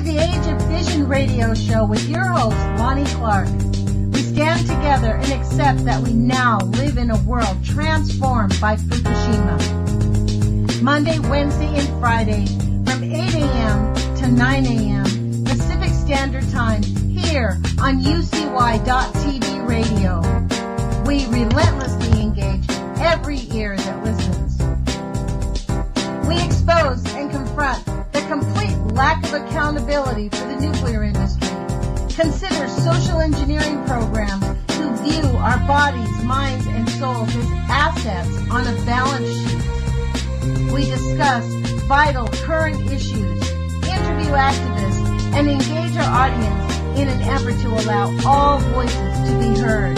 the Age of Fission radio show with your host, Lonnie Clark. We stand together and accept that we now live in a world transformed by Fukushima. Monday, Wednesday, and Friday from 8 a.m. to 9 a.m. Pacific Standard Time here on UCY.TV radio. We relentlessly engage every ear that listens. We expose and confront the complete lack of accountability for the nuclear industry. Consider social engineering programs who view our bodies, minds, and souls as assets on a balance sheet. We discuss vital current issues, interview activists, and engage our audience in an effort to allow all voices to be heard.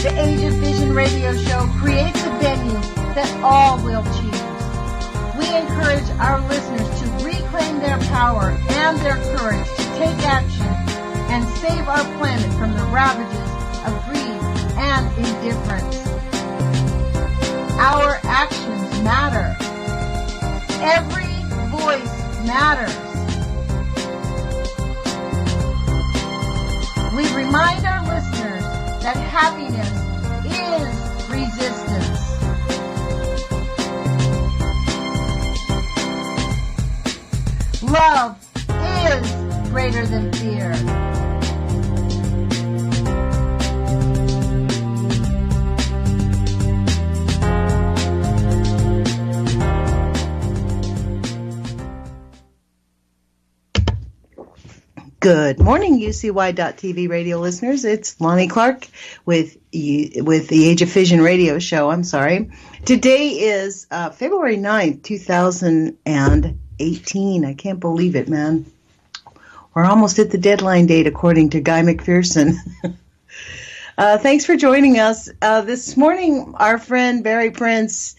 The Age of Vision radio show creates a venue that all will choose. We encourage our listeners to reclaim their power and their courage to take action and save our planet from the ravages of greed and indifference. Our actions matter. Every voice matters. We remind our listeners that happiness is resistance. Love is greater than fear. Good morning, UCY.TV radio listeners. It's Lonnie Clark with the Age of Fission radio show. I'm sorry. Today is February 9th, 2018. I can't believe it, man. We're almost at the deadline date, according to Guy McPherson. Thanks for joining us. This morning, our friend Barry Prince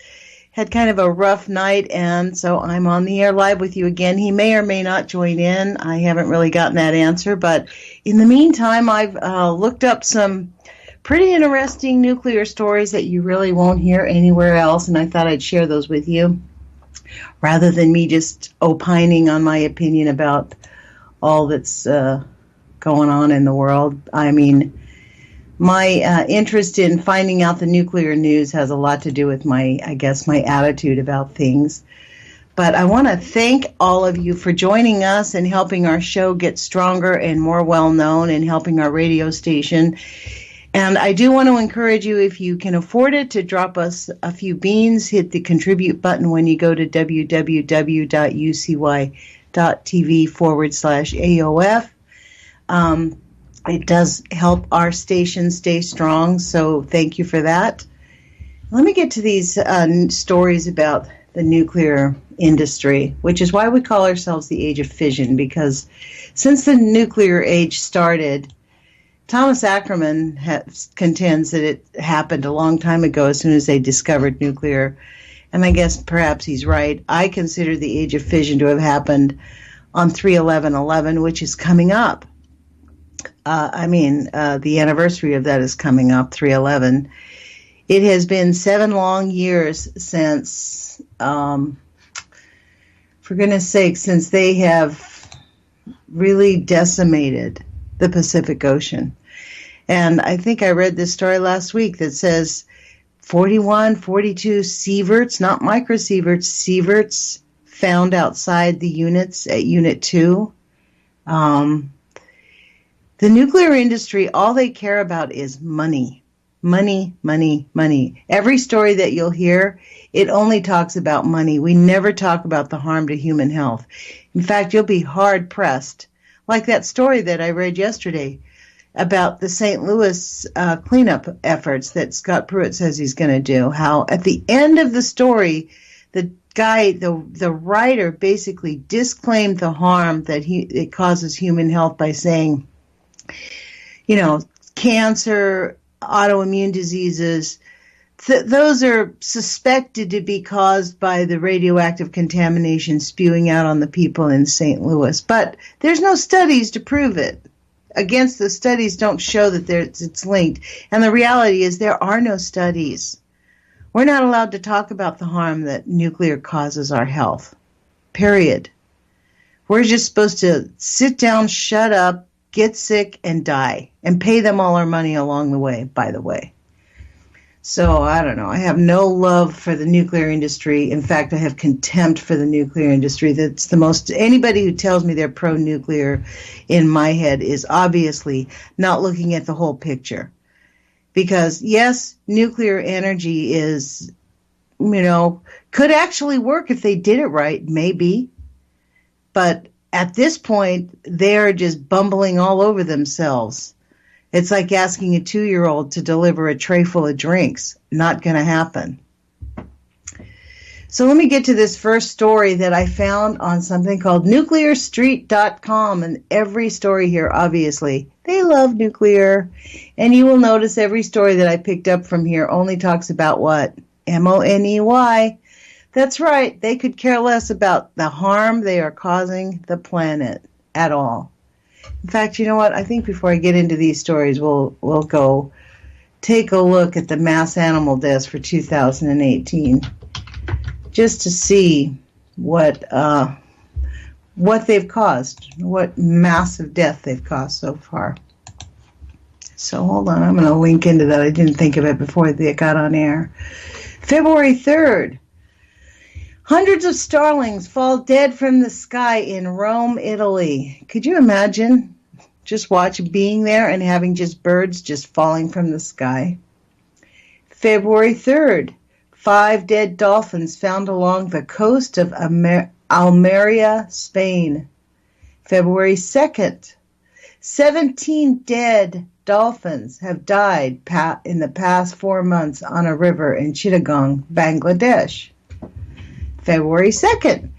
had kind of a rough night, and so I'm on the air live with you again. He may or may not join in. I haven't really gotten that answer, but in the meantime, I've looked up some pretty interesting nuclear stories that you really won't hear anywhere else, and I thought I'd share those with you, rather than me just opining on my opinion about all that's going on in the world. I mean, my interest in finding out the nuclear news has a lot to do with my attitude about things. But I want to thank all of you for joining us and helping our show get stronger and more well-known and helping our radio station. And I do want to encourage you, if you can afford it, to drop us a few beans. Hit the contribute button when you go to www.ucy.tv/AOF. It does help our station stay strong, so thank you for that. Let me get to these stories about the nuclear industry, which is why we call ourselves the Age of Fission, because since the nuclear age started, Thomas Ackerman contends that it happened a long time ago as soon as they discovered nuclear, and I guess perhaps he's right. I consider the Age of Fission to have happened on 3/11/11, which is coming up. The anniversary of that is coming up, 3/11. It has been 7 long years since, for goodness sake, since they have really decimated the Pacific Ocean. And I think I read this story last week that says 41, 42 sieverts, not microsieverts, sieverts found outside the units at Unit 2. The nuclear industry, all they care about is money. Money, money, money. Every story that you'll hear, it only talks about money. We never talk about the harm to human health. In fact, you'll be hard-pressed. Like that story that I read yesterday about the St. Louis cleanup efforts that Scott Pruitt says he's going to do. How at the end of the story, the writer basically disclaimed the harm that it causes human health by saying, cancer, autoimmune diseases, those are suspected to be caused by the radioactive contamination spewing out on the people in St. Louis. But there's no studies to prove it. Against the studies don't show that it's linked. And the reality is there are no studies. We're not allowed to talk about the harm that nuclear causes our health. Period. We're just supposed to sit down, shut up, get sick, and die, and pay them all our money along the way, by the way. So, I don't know. I have no love for the nuclear industry. In fact, I have contempt for the nuclear industry. That's the most, anybody who tells me they're pro-nuclear in my head is obviously not looking at the whole picture. Because, yes, nuclear energy is, could actually work if they did it right, maybe. But at this point, they're just bumbling all over themselves. It's like asking a 2-year-old to deliver a tray full of drinks. Not going to happen. So let me get to this first story that I found on something called nuclearstreet.com. And every story here, obviously, they love nuclear. And you will notice every story that I picked up from here only talks about what? MONEY. That's right. They could care less about the harm they are causing the planet at all. In fact, you know what? I think before I get into these stories, we'll go take a look at the mass animal deaths for 2018, just to see what they've caused, what massive death they've caused so far. So hold on, I'm going to link into that. I didn't think of it before they got on air. February 3rd. Hundreds of starlings fall dead from the sky in Rome, Italy. Could you imagine just being there and having just birds just falling from the sky? February 3rd, 5 dead dolphins found along the coast of Almeria, Spain. February 2nd, 17 dead dolphins have died in the past 4 months on a river in Chittagong, Bangladesh. February 2nd,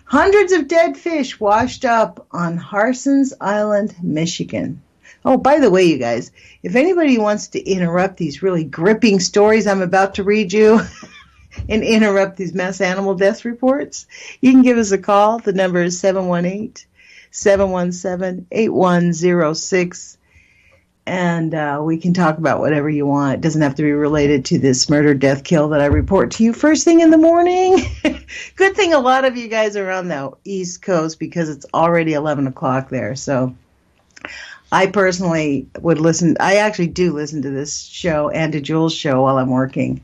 hundreds of dead fish washed up on Harson's Island, Michigan. Oh, by the way, you guys, if anybody wants to interrupt these really gripping stories I'm about to read you and interrupt these mass animal death reports, you can give us a call. The number is 718-717-8106. And we can talk about whatever you want. It doesn't have to be related to this murder, death, kill that I report to you first thing in the morning. Good thing a lot of you guys are on the East Coast because it's already 11 o'clock there. So I personally would listen. I actually do listen to this show and to Jules' show while I'm working.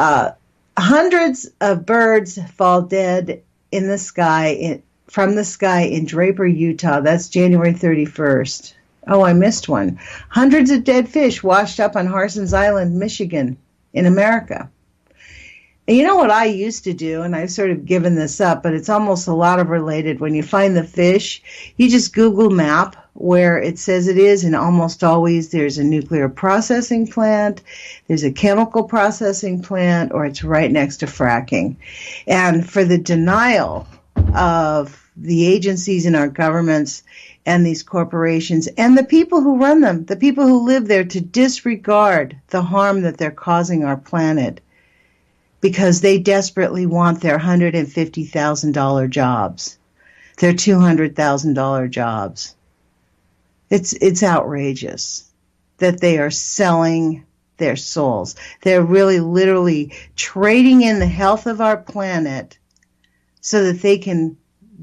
Hundreds of birds fall dead in the sky, from the sky in Draper, Utah. That's January 31st. Oh, I missed one. Hundreds of dead fish washed up on Harson's Island, Michigan, in America. And you know what I used to do, and I've sort of given this up, but it's almost a lot of related. When you find the fish, you just Google map where it says it is, and almost always there's a nuclear processing plant, there's a chemical processing plant, or it's right next to fracking. And for the denial of the agencies in our governments and these corporations and the people who run them, the people who live there, to disregard the harm that they're causing our planet because they desperately want their $150,000 jobs, their $200,000 jobs. It's outrageous that they are selling their souls. They're really literally trading in the health of our planet so that they can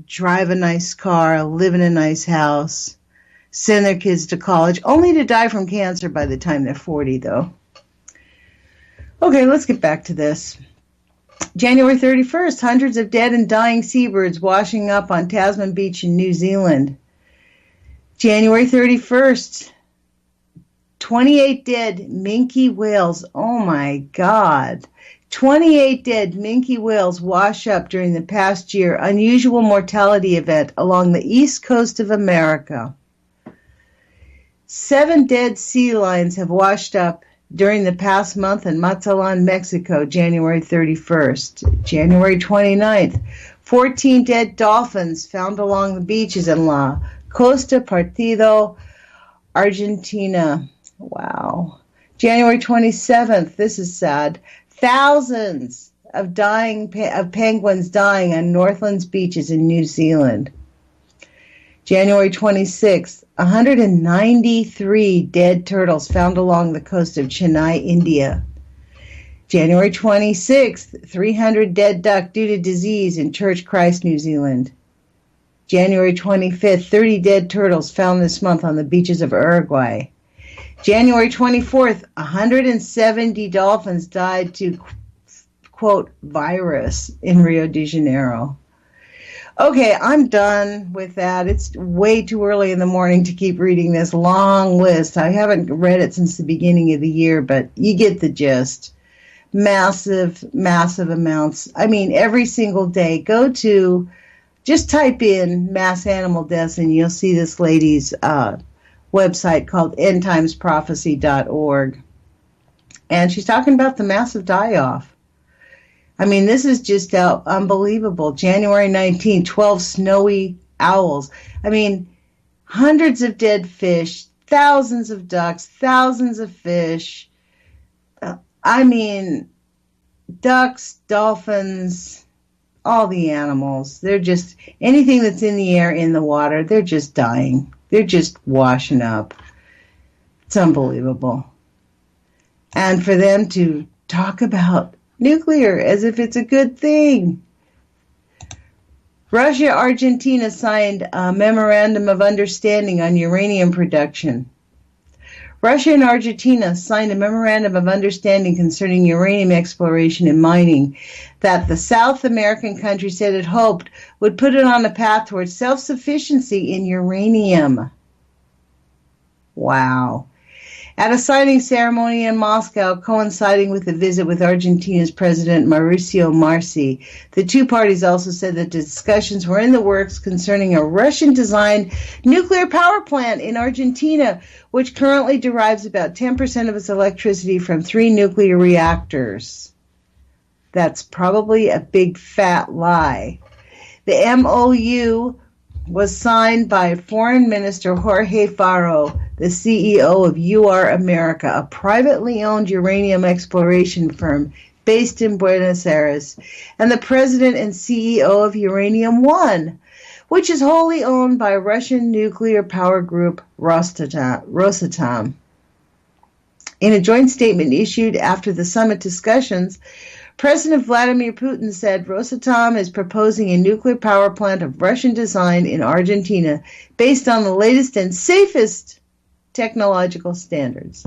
drive a nice car, live in a nice house, send their kids to college, only to die from cancer by the time they're 40, though. Okay, let's get back to this. January 31st, hundreds of dead and dying seabirds washing up on Tasman Beach in New Zealand. January 31st, 28 dead minke whales. Oh, my God. 28 dead minke whales wash up during the past year. Unusual mortality event along the east coast of America. 7 dead sea lions have washed up during the past month in Mazatlan, Mexico, January 31st. January 29th, 14 dead dolphins found along the beaches in La Costa Partido, Argentina. Wow. January 27th, this is sad. Thousands of penguins dying on Northlands beaches in New Zealand. January 26th, 193 dead turtles found along the coast of Chennai, India. January 26th, 300 dead duck due to disease in Church Christ, New Zealand. January 25th, 30 dead turtles found this month on the beaches of Uruguay. January 24th, 170 dolphins died to, quote, virus in Rio de Janeiro. Okay, I'm done with that. It's way too early in the morning to keep reading this long list. I haven't read it since the beginning of the year, but you get the gist. Massive, massive amounts. I mean, every single day. Just type in mass animal deaths and you'll see this lady's website called endtimesprophecy.org. And she's talking about the massive die-off. I mean, this is just unbelievable. January 19, 12 snowy owls. I mean, hundreds of dead fish, thousands of ducks, thousands of fish. I mean, ducks, dolphins, all the animals. They're just, anything that's in the air, in the water, they're just dying. They're just washing up. It's unbelievable. And for them to talk about nuclear as if it's a good thing. Russia, Argentina signed a memorandum of understanding on uranium production. Russia and Argentina signed a memorandum of understanding concerning uranium exploration and mining that the South American country said it hoped would put it on a path towards self-sufficiency in uranium. Wow. At a signing ceremony in Moscow coinciding with a visit with Argentina's President Mauricio Macri, the two parties also said that discussions were in the works concerning a Russian-designed nuclear power plant in Argentina, which currently derives about 10% of its electricity from 3 nuclear reactors. That's probably a big fat lie. The MOU was signed by Foreign Minister Jorge Faro, the CEO of UR America, a privately owned uranium exploration firm based in Buenos Aires, and the president and CEO of Uranium One, which is wholly owned by Russian nuclear power group Rosatom. In a joint statement issued after the summit discussions, President Vladimir Putin said Rosatom is proposing a nuclear power plant of Russian design in Argentina based on the latest and safest technological standards.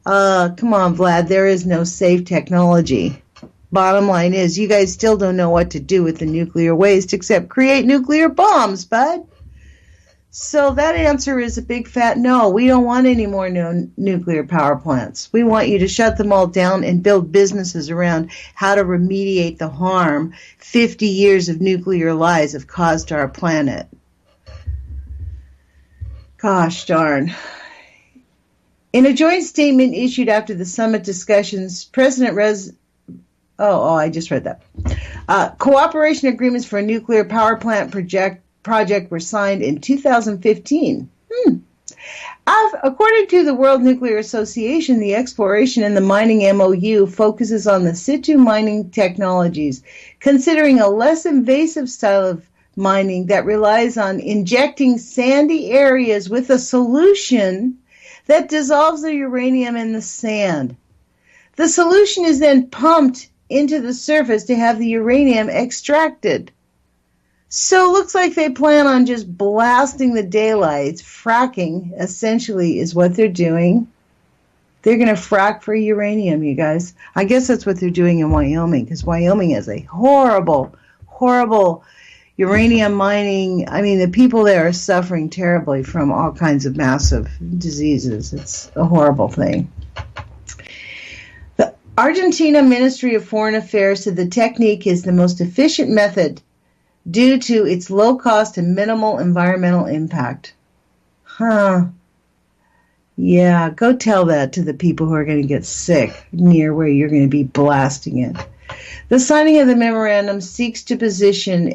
Come on, Vlad, there is no safe technology. Bottom line is, you guys still don't know what to do with the nuclear waste except create nuclear bombs, bud. So that answer is a big fat no. We don't want any more nuclear power plants. We want you to shut them all down and build businesses around how to remediate the harm 50 years of nuclear lies have caused to our planet. Gosh darn. In a joint statement issued after the summit discussions, President I just read that. Cooperation agreements for a nuclear power plant project were signed in 2015. According to the World Nuclear Association, the exploration and the mining MOU focuses on the situ mining technologies, considering a less invasive style of mining that relies on injecting sandy areas with a solution that dissolves the uranium in the sand. The solution is then pumped into the surface to have the uranium extracted. So it looks like they plan on just blasting the daylights. Fracking, essentially, is what they're doing. They're going to frack for uranium, you guys. I guess that's what they're doing in Wyoming, because Wyoming has a horrible, horrible uranium mining. I mean, the people there are suffering terribly from all kinds of massive diseases. It's a horrible thing. The Argentina Ministry of Foreign Affairs said the technique is the most efficient method due to its low cost and minimal environmental impact. Yeah, go tell that to the people who are going to get sick near where you're going to be blasting it. The signing of the memorandum seeks to position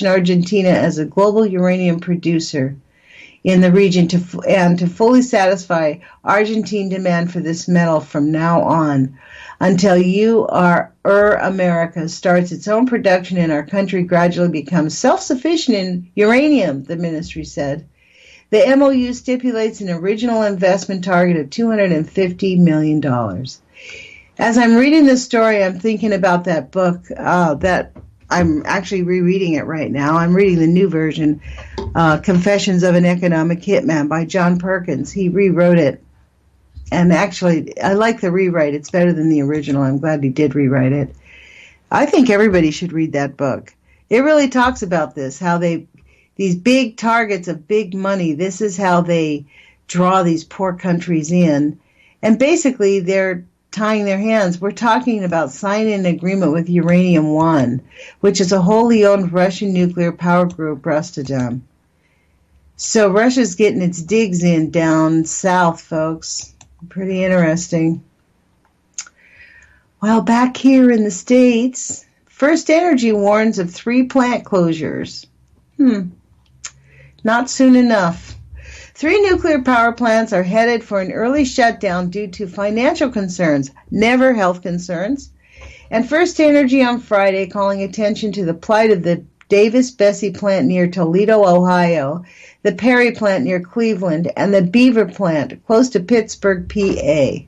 Argentina as a global uranium producer in the region to fully satisfy Argentine demand for this metal from now on, until America starts its own production and our country gradually becomes self-sufficient in uranium, the ministry said. The MOU stipulates an original investment target of $250 million. As I'm reading this story, I'm thinking about that book, that I'm actually rereading it right now. I'm reading the new version, Confessions of an Economic Hitman by John Perkins. He rewrote it. And actually, I like the rewrite. It's better than the original. I'm glad he did rewrite it. I think everybody should read that book. It really talks about this, how these big targets of big money, this is how they draw these poor countries in. And basically, they're tying their hands. We're talking about signing an agreement with Uranium One, which is a wholly owned Russian nuclear power group, Rosatom. So Russia's getting its digs in down south, folks. Pretty interesting. Well, back here in the States, First Energy warns of 3 plant closures. Not soon enough. 3 nuclear power plants are headed for an early shutdown due to financial concerns, never health concerns. And First Energy on Friday calling attention to the plight of the Davis-Besse plant near Toledo, Ohio, the Perry plant near Cleveland, and the Beaver plant close to Pittsburgh, PA.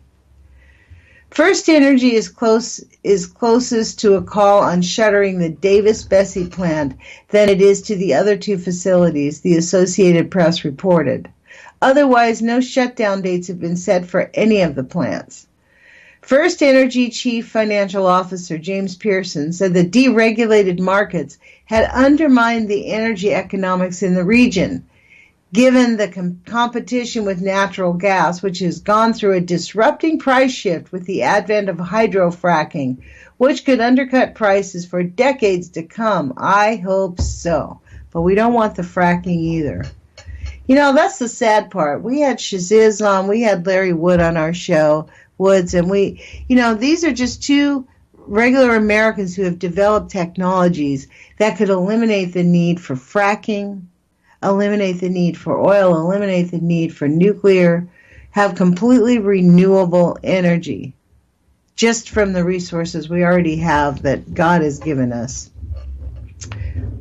First Energy is closest to a call on shuttering the Davis-Besse plant than it is to the other 2 facilities, the Associated Press reported. Otherwise, no shutdown dates have been set for any of the plants. First Energy Chief Financial Officer James Pearson said the deregulated markets had undermined the energy economics in the region, given the competition with natural gas, which has gone through a disrupting price shift with the advent of hydrofracking, which could undercut prices for decades to come. I hope so. But we don't want the fracking either. You know, that's the sad part. We had Shaziz on, we had Larry Wood on our show, Woods, and these are just 2 regular Americans who have developed technologies that could eliminate the need for fracking, eliminate the need for oil, eliminate the need for nuclear, have completely renewable energy just from the resources we already have that God has given us.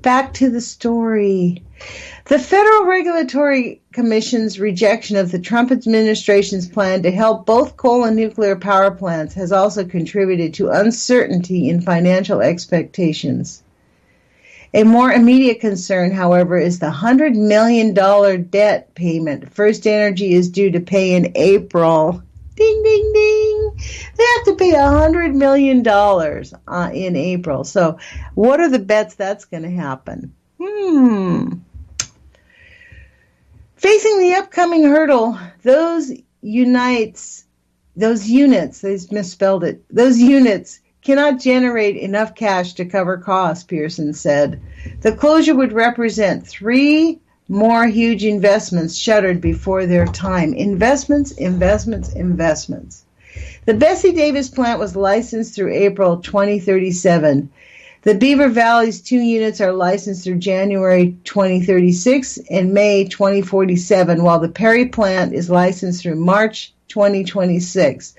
Back to the story. The Federal Regulatory Commission's rejection of the Trump administration's plan to help both coal and nuclear power plants has also contributed to uncertainty in financial expectations. A more immediate concern, however, is the $100 million debt payment First Energy is due to pay in April. Ding, ding, ding. They have to pay $100 million in April. So what are the bets that's going to happen? Facing the upcoming hurdle, those units, they misspelled it, those units cannot generate enough cash to cover costs, Pearson said. The closure would represent 3 more huge investments shuttered before their time. Investments. The Bessie Davis plant was licensed through April 2037. The Beaver Valley's 2 units are licensed through January 2036 and May 2047, while the Perry plant is licensed through March 2026.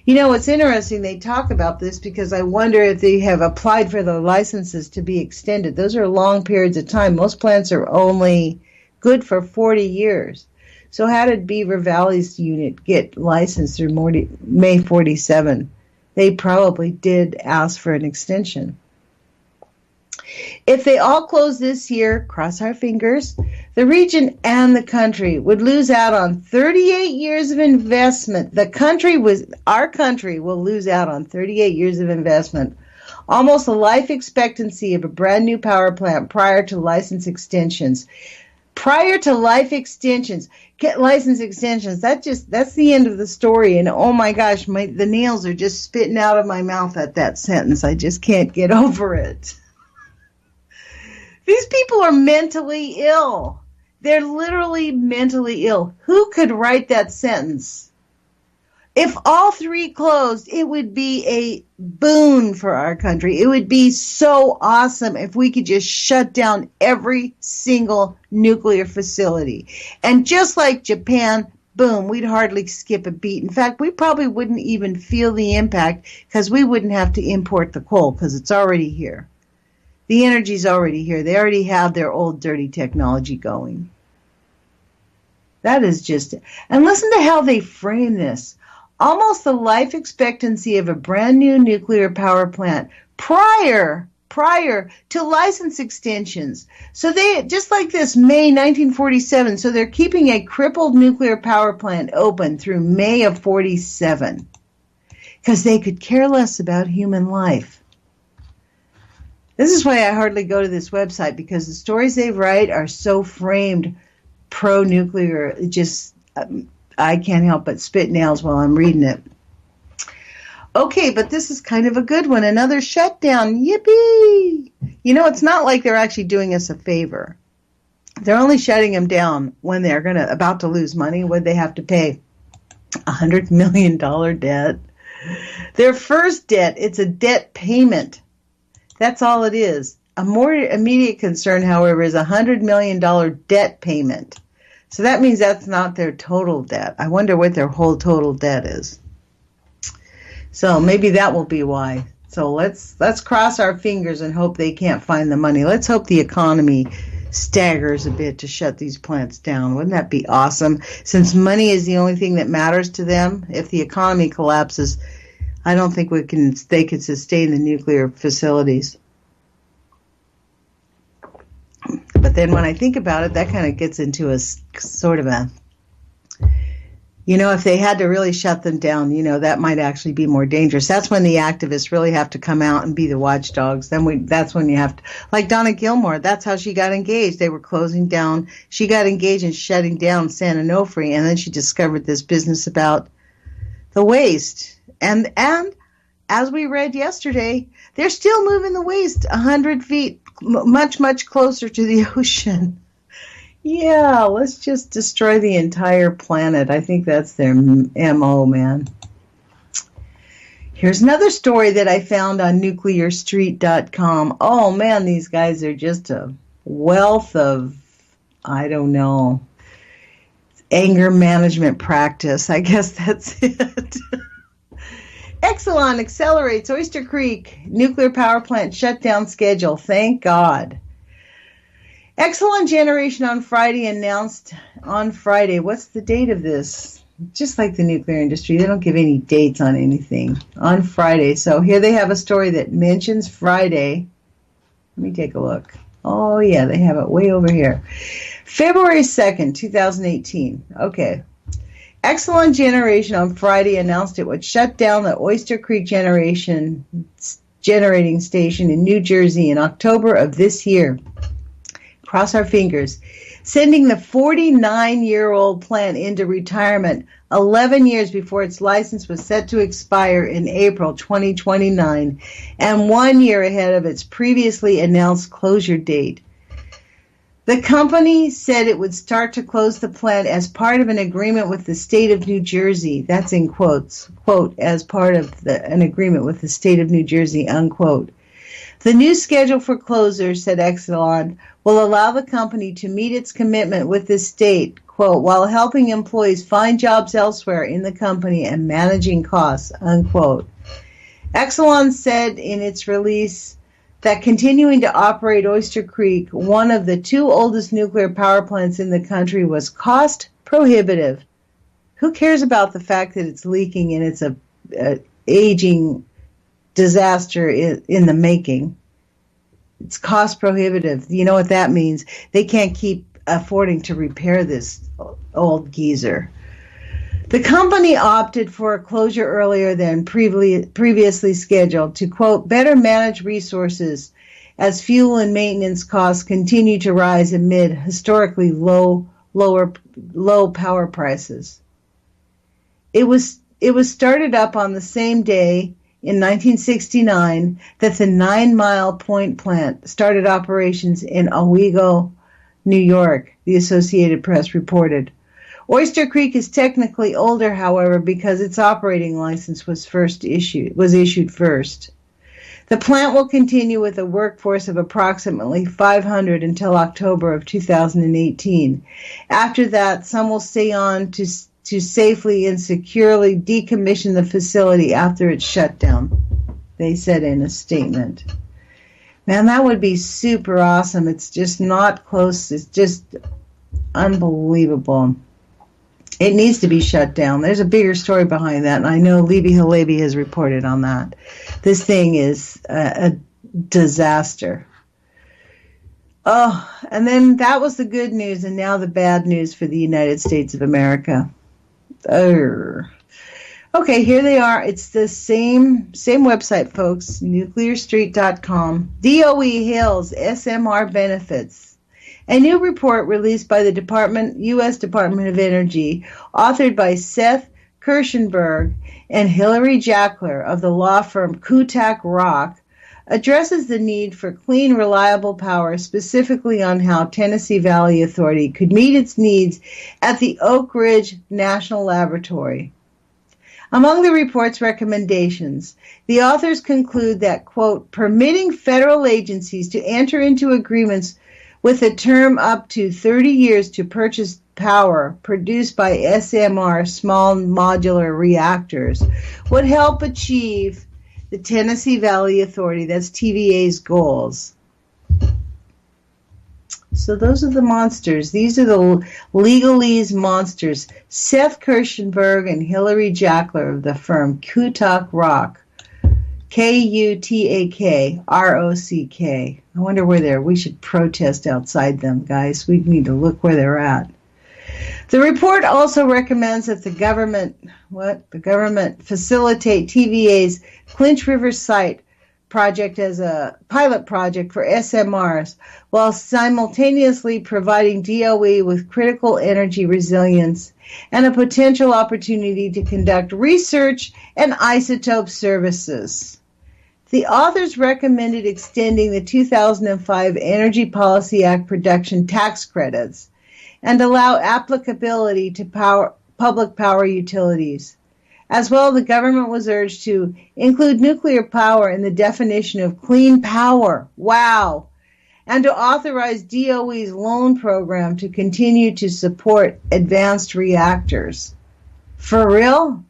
You know, it's interesting they talk about this because I wonder if they have applied for the licenses to be extended. Those are long periods of time. Most plants are only good for 40 years. So how did Beaver Valley's unit get licensed through May 47? They probably did ask for an extension. If they all close this year, cross our fingers, the region and the country would lose out on 38 years of investment. Our country will lose out on 38 years of investment, almost the life expectancy of a brand new power plant prior to license extensions. Prior to license extensions, that's the end of the story. And oh my gosh, the nails are just spitting out of my mouth at that sentence. I just can't get over it. These people are mentally ill. They're literally mentally ill. Who could write that sentence? If all 3 closed, it would be a boon for our country. It would be so awesome if we could just shut down every single nuclear facility. And just like Japan, boom, we'd hardly skip a beat. In fact, we probably wouldn't even feel the impact because we wouldn't have to import the coal because it's already here. The energy's already here. They already have their old dirty technology going. That is just, and listen to how they frame this. Almost the life expectancy of a brand new nuclear power plant prior prior to license extensions. So they, just like this, May 1947, so they're keeping a crippled nuclear power plant open through May of 47 because they could care less about human life. This is why I hardly go to this website, because the stories they write are so framed pro-nuclear. It just, I can't help but spit nails while I'm reading it. Okay, but this is kind of a good one. Another shutdown. Yippee! You know, it's not like they're actually doing us a favor. They're only shutting them down when they're about to lose money. Would they have to pay $100 million debt? Their first debt, it's a debt payment. That's all it is. A more immediate concern, however, is a $100 million debt payment. So that means that's not their total debt. I wonder what their whole total debt is. So maybe that will be why. So let's cross our fingers and hope they can't find the money. Let's hope the economy staggers a bit to shut these plants down. Wouldn't that be awesome? Since money is the only thing that matters to them, if the economy collapses, I don't think they could sustain the nuclear facilities. But then when I think about it, that kind of gets into a sort of a, you know, if they had to really shut them down, you know, that might actually be more dangerous. That's when the activists really have to come out and be the watchdogs. That's when you have to, like Donna Gilmore, that's how she got engaged. They were closing down. She got engaged in shutting down San Onofre, and then she discovered this business about the waste. And as we read yesterday, they're still moving the waste 100 feet, much, much closer to the ocean. Yeah, let's just destroy the entire planet. I think that's their MO, man. Here's another story that I found on nuclearstreet.com. Oh, man, these guys are just a wealth of, I don't know, anger management practice. I guess that's it. Exelon accelerates Oyster Creek nuclear power plant shutdown schedule. Thank God. Exelon Generation on Friday announced on Friday. What's the date of this? Just like the nuclear industry, they don't give any dates on anything. On Friday. So here they have a story that mentions Friday. Let me take a look. Oh, yeah, they have it way over here. February 2nd, 2018. Okay. Exelon Generation on Friday announced it would shut down the Oyster Creek generating station in New Jersey in October of this year. Cross our fingers. Sending the 49-year-old plant into retirement 11 years before its license was set to expire in April 2029 and 1 year ahead of its previously announced closure date. The company said it would start to close the plant as part of an agreement with the state of New Jersey. That's in quotes. Quote, as part of an agreement with the state of New Jersey, unquote. The new schedule for closure, said Exelon, will allow the company to meet its commitment with the state, quote, while helping employees find jobs elsewhere in the company and managing costs, unquote. Exelon said in its release that continuing to operate Oyster Creek, one of the two oldest nuclear power plants in the country, was cost prohibitive. Who cares about the fact that it's leaking and it's a aging disaster in the making? It's cost prohibitive. You know what that means? They can't keep affording to repair this old geezer. The company opted for a closure earlier than previously scheduled to, quote, better manage resources as fuel and maintenance costs continue to rise amid historically low power prices. It was started up on the same day in 1969 that the 9 Mile Point plant started operations in Owego, New York, the Associated Press reported. Oyster Creek is technically older, however, because its operating license was issued first. The plant will continue with a workforce of approximately 500 until October of 2018. After that, some will stay on to safely and securely decommission the facility after its shutdown, they said in a statement. Man, that would be super awesome. It's just not close. It's just unbelievable. It needs to be shut down. There's a bigger story behind that, and I know Levi Halebi has reported on that. This thing is disaster. Oh, and then that was the good news, and now the bad news for the United States of America. Okay, here they are. It's the same website, folks, nuclearstreet.com. DOE hails SMR benefits. A new report released by the U.S. Department of Energy, authored by Seth Kirschenberg and Hillary Jackler of the law firm Kutak Rock, addresses the need for clean, reliable power, specifically on how Tennessee Valley Authority could meet its needs at the Oak Ridge National Laboratory. Among the report's recommendations, the authors conclude that, quote, permitting federal agencies to enter into agreements with a term up to 30 years to purchase power produced by SMR small modular reactors would help achieve the Tennessee Valley Authority, that's TVA's goals. So those are the monsters. These are the legalese monsters. Seth Kirschenberg and Hillary Jackler of the firm Kutak Rock. Kutak-ROCK. I wonder where they're. We should protest outside them, guys. We need to look where they're at. The report also recommends that the government facilitate TVA's Clinch River site project as a pilot project for SMRs, while simultaneously providing DOE with critical energy resilience and a potential opportunity to conduct research and isotope services. The authors recommended extending the 2005 Energy Policy Act production tax credits and allow applicability to public power utilities. As well, the government was urged to include nuclear power in the definition of clean power. Wow! And to authorize DOE's loan program to continue to support advanced reactors. For real?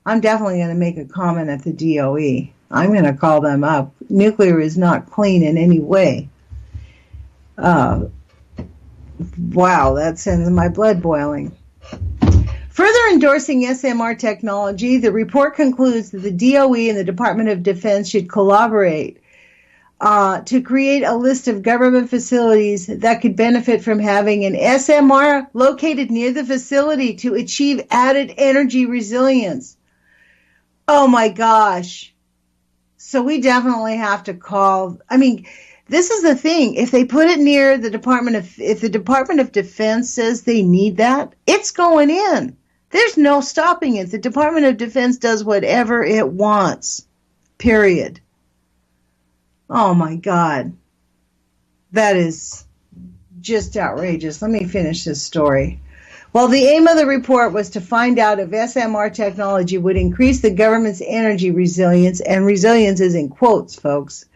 I'm definitely going to make a comment at the DOE. I'm going to call them up. Nuclear is not clean in any way. Wow, that sends my blood boiling. Further endorsing SMR technology, the report concludes that the DOE and the Department of Defense should collaborate to create a list of government facilities that could benefit from having an SMR located near the facility to achieve added energy resilience. Oh my gosh. So we definitely have to call, this is the thing. If they put it near if the Department of Defense says they need that, it's going in. There's no stopping it. The Department of Defense does whatever it wants. Period. Oh my God. That is just outrageous. Let me finish this story. Well, the aim of the report was to find out if SMR technology would increase the government's energy resilience, and resilience is in quotes, folks.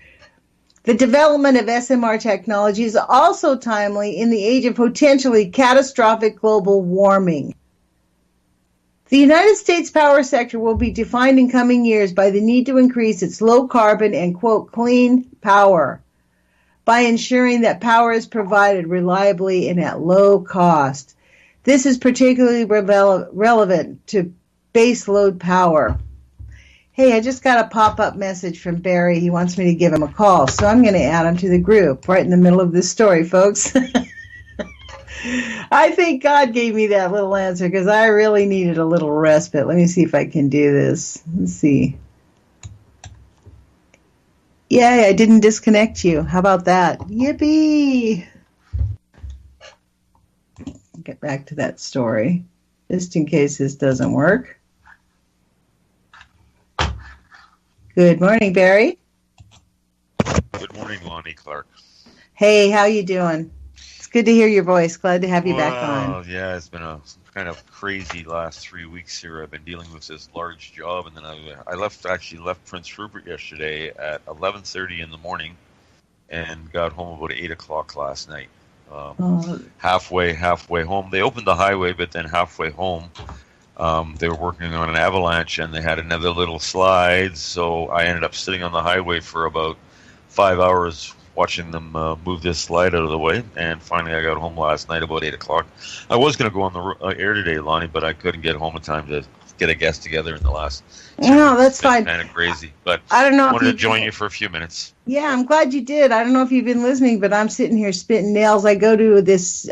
The development of SMR technology is also timely in the age of potentially catastrophic global warming. The United States power sector will be defined in coming years by the need to increase its low carbon and, quote, clean power by ensuring that power is provided reliably and at low cost. This is particularly relevant to base load power. Hey, I just got a pop-up message from Barry. He wants me to give him a call, so I'm going to add him to the group right in the middle of this story, folks. I think God gave me that little answer because I really needed a little respite. Let me see if I can do this. Let's see. Yay, I didn't disconnect you. How about that? Yippee! Get back to that story, just in case this doesn't work. Good morning, Barry. Good morning, Lonnie Clark. Hey, how you doing? It's good to hear your voice. Glad to have you back on. Yeah, it's been a kind of crazy last 3 weeks here. I've been dealing with this large job, and then I left Prince Rupert yesterday at 11:30 in the morning, and got home about 8 o'clock last night. Halfway home. They opened the highway, but then halfway home, they were working on an avalanche, and they had another little slide. So I ended up sitting on the highway for about 5 hours watching them move this slide out of the way. And finally, I got home last night about 8 o'clock. I was going to go on the air today, Lonnie, but I couldn't get home in time to get a guest together in the last. No, that's fine. Kind of crazy, but I don't know. I wanted to join you for a few minutes. Yeah, I'm glad you did. I don't know if you've been listening, but I'm sitting here spitting nails. I go to this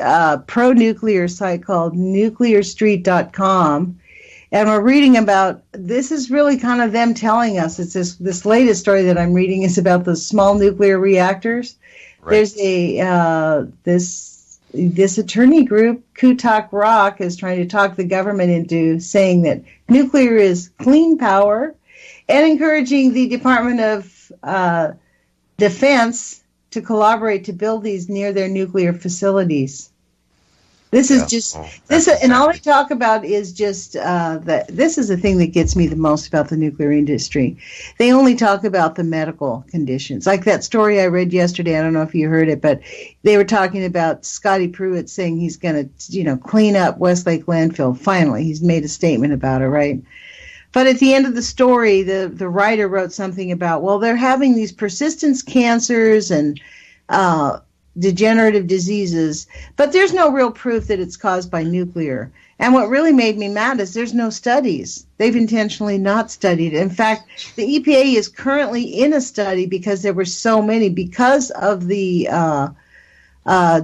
pro-nuclear site called nuclearstreet.com, and we're reading about, this is really kind of them telling us, it's this latest story that I'm reading is about the small nuclear reactors. Right. There's this attorney group, Kutak Rock, is trying to talk the government into saying that nuclear is clean power and encouraging the Department of Defense to collaborate to build these near their nuclear facilities. This is just and all they talk about is just that. This is the thing that gets me the most about the nuclear industry. They only talk about the medical conditions, like that story I read yesterday. I don't know if you heard it, but they were talking about Scotty Pruitt saying he's going to, clean up Westlake landfill. Finally, he's made a statement about it, right? But at the end of the story, the writer wrote something about, well, they're having these persistent cancers and degenerative diseases, but there's no real proof that it's caused by nuclear. And what really made me mad is there's no studies. They've intentionally not studied it. In fact, the EPA is currently in a study because there were so many, because of the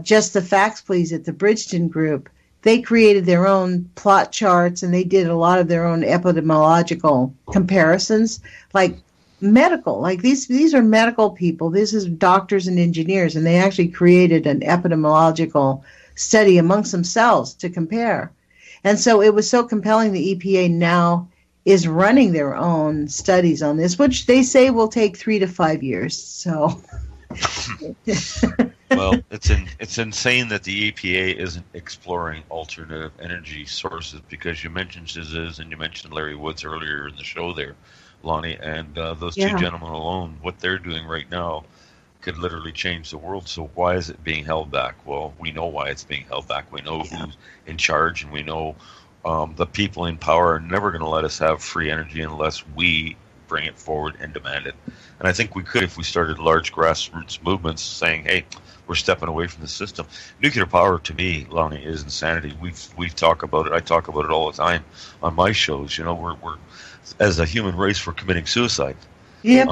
Just the Facts Please at the Bridgeton Group. They created their own plot charts, and they did a lot of their own epidemiological comparisons, like medical. Like these are medical people. This is doctors and engineers, and they actually created an epidemiological study amongst themselves to compare. And so it was so compelling, the EPA now is running their own studies on this, which they say will take 3 to 5 years. So... Well, it's insane that the EPA isn't exploring alternative energy sources, because you mentioned Ziz and you mentioned Larry Woods earlier in the show there, Lonnie, and those two gentlemen alone, what they're doing right now could literally change the world. So why is it being held back? Well, we know why it's being held back. We know who's in charge, and we know the people in power are never going to let us have free energy unless we bring it forward and demand it. And I think we could if we started large grassroots movements saying, hey, we're stepping away from the system. Nuclear power, to me, Lonnie, is insanity. We've talked about it. I talk about it all the time on my shows. We're as a human race, we're committing suicide. Yep,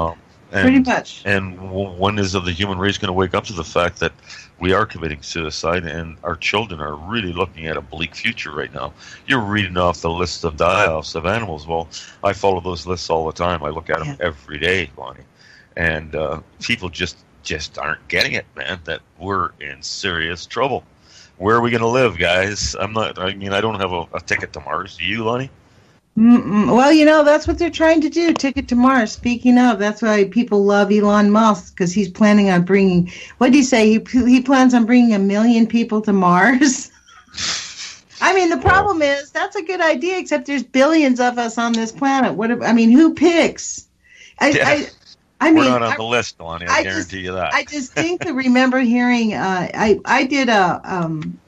pretty much. And when is the human race going to wake up to the fact that we are committing suicide, and our children are really looking at a bleak future right now? You're reading off the list of die-offs of animals. Well, I follow those lists all the time. I look at them every day, Lonnie. And people just aren't getting it, man, that we're in serious trouble. Where are we going to live, guys? I don't have a ticket to Mars. Do you, Lonnie? Well, that's what they're trying to do, ticket to Mars. Speaking of, that's why people love Elon Musk, because he's planning on bringing, what did he say? He plans on bringing 1 million people to Mars. I mean, the problem is, that's a good idea, except there's billions of us on this planet. Who picks? We're not on the list, Lonnie. I guarantee you that. I distinctly remember hearing. I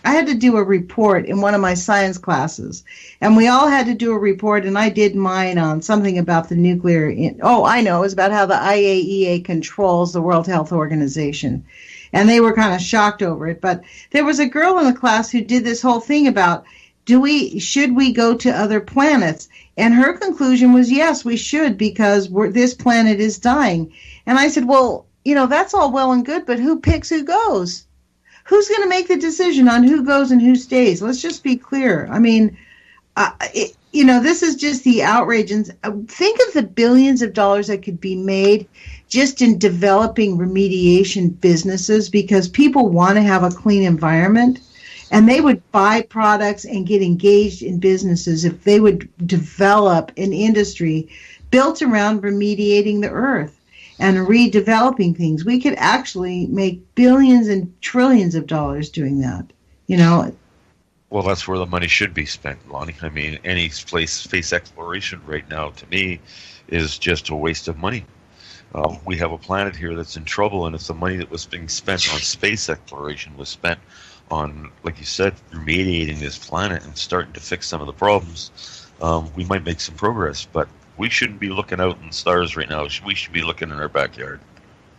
had to do a report in one of my science classes, and we all had to do a report, and I did mine on something about the nuclear. It was about how the IAEA controls the World Health Organization, and they were kind of shocked over it. But there was a girl in the class who did this whole thing about, should we go to other planets? And her conclusion was, yes, we should, because this planet is dying. And I said, well, that's all well and good, but who picks who goes? Who's going to make the decision on who goes and who stays? Let's just be clear. I mean, this is just the outrage. And think of the billions of dollars that could be made just in developing remediation businesses, because people want to have a clean environment. And they would buy products and get engaged in businesses if they would develop an industry built around remediating the earth and redeveloping things. We could actually make billions and trillions of dollars doing that, Well, that's where the money should be spent, Lonnie. I mean, any space exploration right now, to me, is just a waste of money. We have a planet here that's in trouble, and if the money that was being spent on space exploration was spent on, like you said, remediating this planet and starting to fix some of the problems, we might make some progress. But we shouldn't be looking out in the stars right now. We should be looking in our backyard.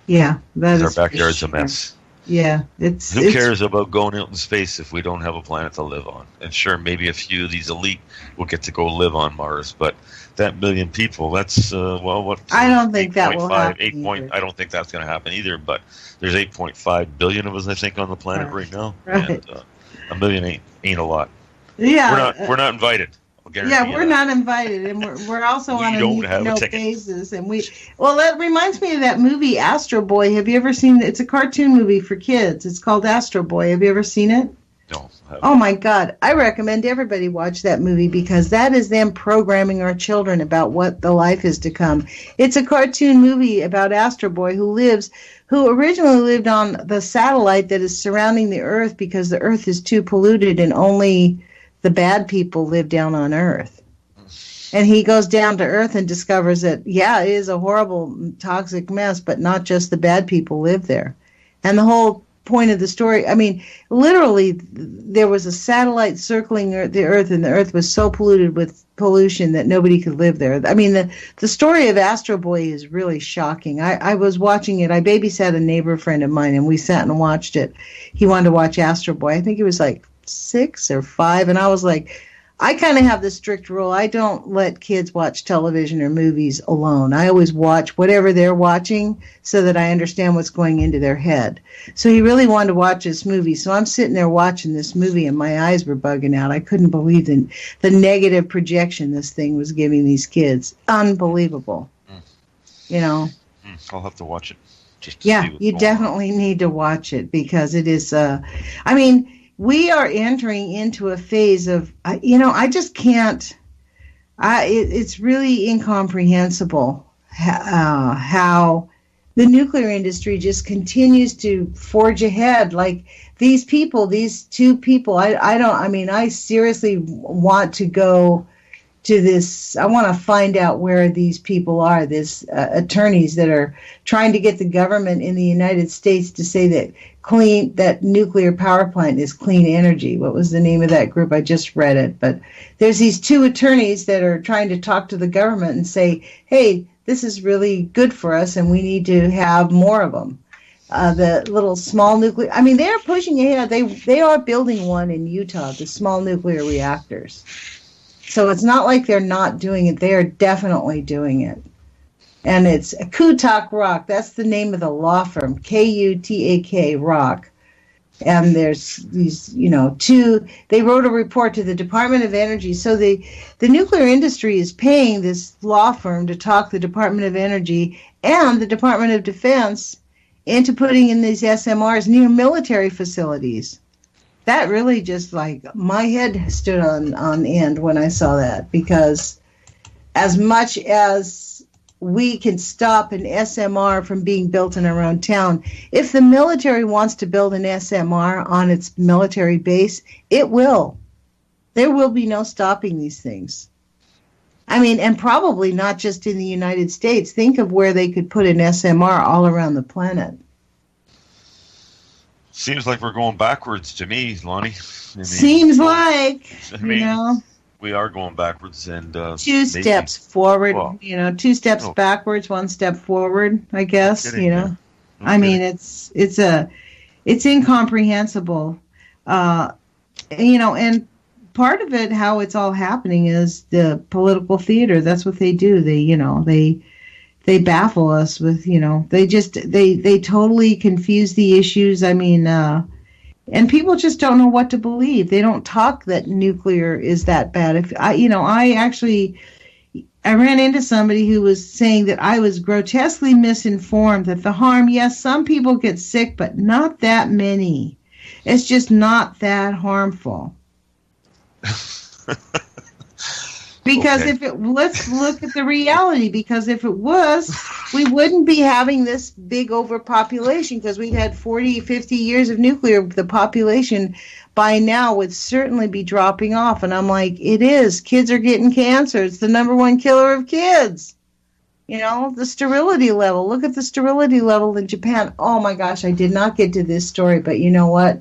Yeah, that is. Our backyard's a mess. Yeah, Who cares about going out in space if we don't have a planet to live on? And sure, maybe a few of these elite will get to go live on Mars, but that million people, that's, what? I don't think that will happen. I don't think that's going to happen either, but there's 8.5 billion of us, I think, on the planet right now. Right. And a million ain't a lot. Yeah. We're not invited. Yeah, we're not invited, and we're also on a no basis. And that reminds me of that movie Astro Boy. Have you ever seen it? It's a cartoon movie for kids. It's called Astro Boy. Have you ever seen it? No. Oh my God, I recommend everybody watch that movie because that is them programming our children about what the life is to come. It's a cartoon movie about Astro Boy who originally lived on the satellite that is surrounding the Earth because the Earth is too polluted and only the bad people live down on Earth. And he goes down to Earth and discovers that, it is a horrible, toxic mess, but not just the bad people live there. And the whole point of the story, I mean, literally, there was a satellite circling the Earth, and the Earth was so polluted with pollution that nobody could live there. I mean, the story of Astro Boy is really shocking. I was watching it. I babysat a neighbor friend of mine, and we sat and watched it. He wanted to watch Astro Boy. I think it was like 6 or 5, and I was like, I kind of have this strict rule. I don't let kids watch television or movies alone. I always watch whatever they're watching so that I understand what's going into their head. So he really wanted to watch this movie. So I'm sitting there watching this movie, and my eyes were bugging out. I couldn't believe the negative projection this thing was giving these kids. Unbelievable. You know? I'll have to watch it. You definitely need to watch it because it is, we are entering into a phase of, I just can't, it's really incomprehensible how the nuclear industry just continues to forge ahead. Like these two people, I seriously want to go to this. I want to find out where these people are, this attorneys that are trying to get the government in the United States to say that nuclear power plant is clean energy. What was the name of that group? I just read it. But there's these 2 attorneys that are trying to talk to the government and say, hey, this is really good for us and we need to have more of them. The little small nuclear, they're pushing ahead. They are building one in Utah, the small nuclear reactors. So it's not like they're not doing it. They are definitely doing it. And it's Kutak Rock. That's the name of the law firm, Kutak Rock. And there's these, 2, they wrote a report to the Department of Energy. So the nuclear industry is paying this law firm to talk the Department of Energy and the Department of Defense into putting in these SMRs near military facilities. That really just my head stood on end when I saw that, because as much as we can stop an SMR from being built in our own town, if the military wants to build an SMR on its military base, it will. There will be no stopping these things. And probably not just in the United States. Think of where they could put an SMR all around the planet. Seems like we're going backwards to me, Lonnie. Seems like, we are going backwards, and 2 steps forward. 2 steps backwards, 1 step forward. I guess it's incomprehensible. And part of it, how it's all happening, is the political theater. That's what they do. They baffle us with, they totally confuse the issues. And people just don't know what to believe. They don't talk that nuclear is that bad. I ran into somebody who was saying that I was grotesquely misinformed, that the harm, yes, some people get sick, but not that many. It's just not that harmful. Because let's look at the reality, because if it was, we wouldn't be having this big overpopulation, because we've had 40, 50 years of nuclear. The population by now would certainly be dropping off. And I'm like, it is. Kids are getting cancer. It's the #1 killer of kids. The sterility level. Look at the sterility level in Japan. Oh my gosh, I did not get to this story, but you know what?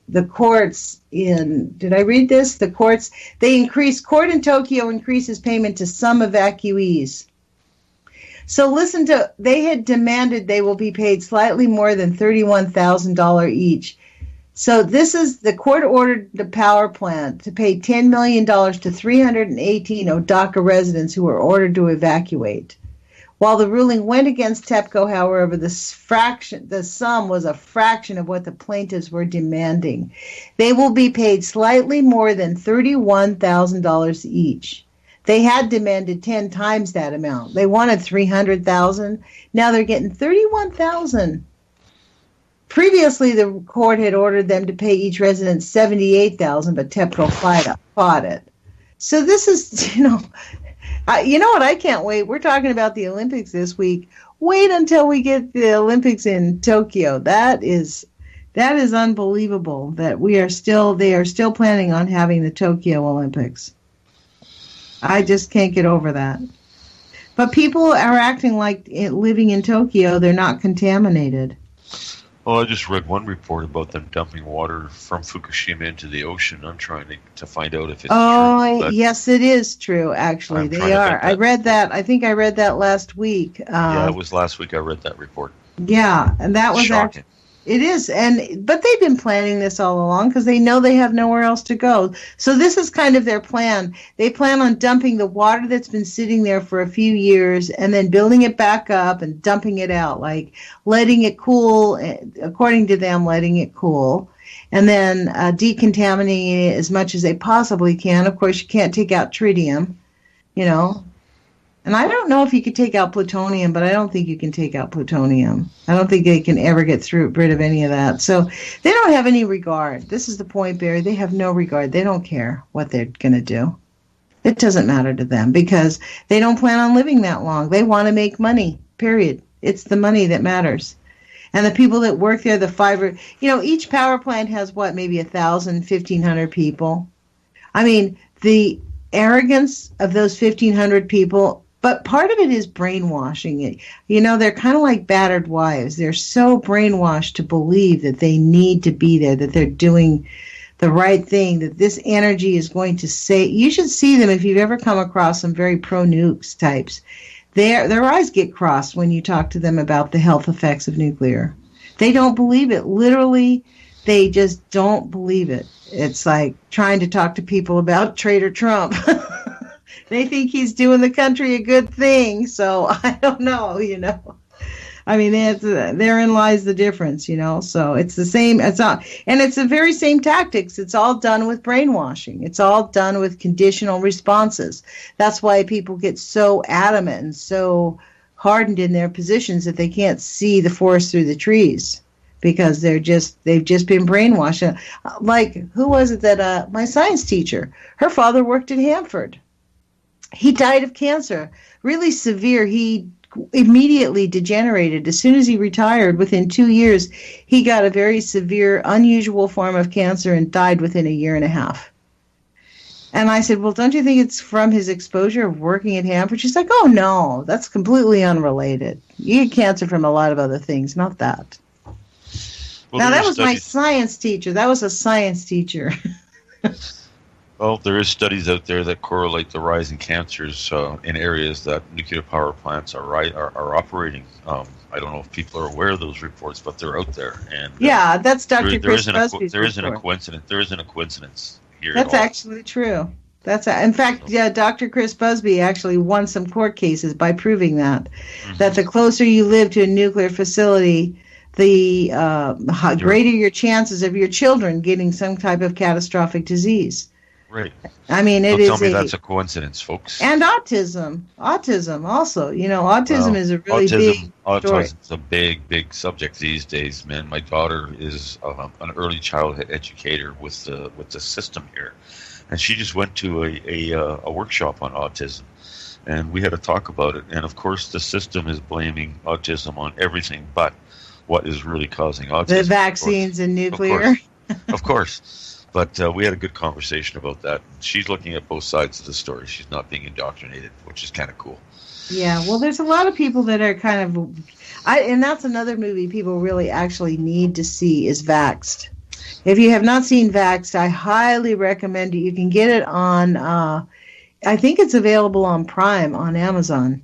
The courts did I read this? The court in Tokyo increases payment to some evacuees. So listen to, they had demanded they will be paid slightly more than $31,000 each. So this is, the court ordered the power plant to pay $10 million to 318 Odaka residents who were ordered to evacuate. While the ruling went against TEPCO, however, the sum was a fraction of what the plaintiffs were demanding. They will be paid slightly more than $31,000 each. They had demanded 10 times that amount. They wanted $300,000. Now they're getting $31,000. Previously, the court had ordered them to pay each resident $78,000, but TEPCO fought it. So this is, you know what? I can't wait. We're talking about the Olympics this week. Wait until we get the Olympics in Tokyo. That is unbelievable. That they are still planning on having the Tokyo Olympics. I just can't get over that. But people are acting like living in Tokyo, they're not contaminated. Well, I just read one report about them dumping water from Fukushima into the ocean. I'm trying to find out if it's true. Oh, yes, it is true, actually. They are. I read that. I think I read that last week. Yeah, it was last week I read that report. Yeah, and that was shocking. It is, but they've been planning this all along because they know they have nowhere else to go. So this is kind of their plan. They plan on dumping the water that's been sitting there for a few years and then building it back up and dumping it out, like letting it cool, according to them, letting it cool, and then decontaminating it as much as they possibly can. Of course, you can't take out tritium, And I don't know if you could take out plutonium, but I don't think you can take out plutonium. I don't think they can ever get rid of any of that. So they don't have any regard. This is the point, Barry. They have no regard. They don't care what they're going to do. It doesn't matter to them because they don't plan on living that long. They want to make money, period. It's the money that matters. And the people that work there, the fiber, each power plant has maybe 1,000, 1,500 people. I mean, the arrogance of those 1,500 people. But part of it is brainwashing. They're kind of like battered wives. They're so brainwashed to believe that they need to be there, that they're doing the right thing, that this energy is going to save. You should see them if you've ever come across some very pro-nukes types. Their eyes get crossed when you talk to them about the health effects of nuclear. They don't believe it. Literally, they just don't believe it. It's like trying to talk to people about Trader Trump. They think he's doing the country a good thing, so I don't know, I mean, therein lies the difference, So it's the same. And it's the very same tactics. It's all done with brainwashing. It's all done with conditional responses. That's why people get so adamant and so hardened in their positions that they can't see the forest through the trees because they've just been brainwashed. Like, who was it that my science teacher? Her father worked at Hanford. He died of cancer, really severe. He immediately degenerated. As soon as he retired, within 2 years, he got a very severe, unusual form of cancer and died within a year and a half. And I said, well, don't you think it's from his exposure of working at Hanford? She's like, oh, no, that's completely unrelated. You get cancer from a lot of other things, not that. Well, now, that was my science teacher. That was a science teacher. Well, there is studies out there that correlate the rise in cancers in areas that nuclear power plants are operating. I don't know if people are aware of those reports, but they're out there. And yeah, that's Dr. Chris Busby's There isn't a coincidence. There isn't a coincidence here. That's actually true. In fact, Dr. Chris Busby actually won some court cases by proving that the closer you live to a nuclear facility, the greater your chances of your children getting some type of catastrophic disease. Right. I mean, tell me that's a coincidence, folks. And autism also. Autism is a really big story. Autism's a big subject these days, man. My daughter is an early childhood educator with the system here, and she just went to a workshop on autism, and we had to talk about it. And of course, the system is blaming autism on everything, but what is really causing autism? The vaccines and nuclear. Of course. But we had a good conversation about that. She's looking at both sides of the story. She's not being indoctrinated, which is kind of cool. Yeah, well, there's a lot of people that are kind of... and that's another movie people really actually need to see is Vaxxed. If you have not seen Vaxxed, I highly recommend it. You can get it on... I think it's available on Prime on Amazon.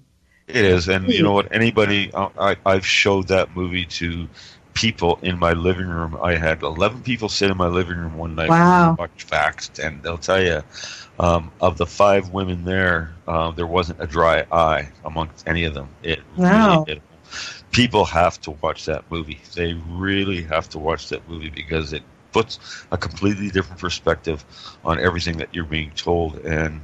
It is, and you know what? Anybody, I've showed that movie to people in my living room. I had 11 people sit in my living room one night. Wow. And watch Vaxxed, and they'll tell you, of the 5 women there wasn't a dry eye amongst any of them. It Wow. really did. People have to watch that movie. They really have to watch that movie because it puts a completely different perspective on everything that you're being told. And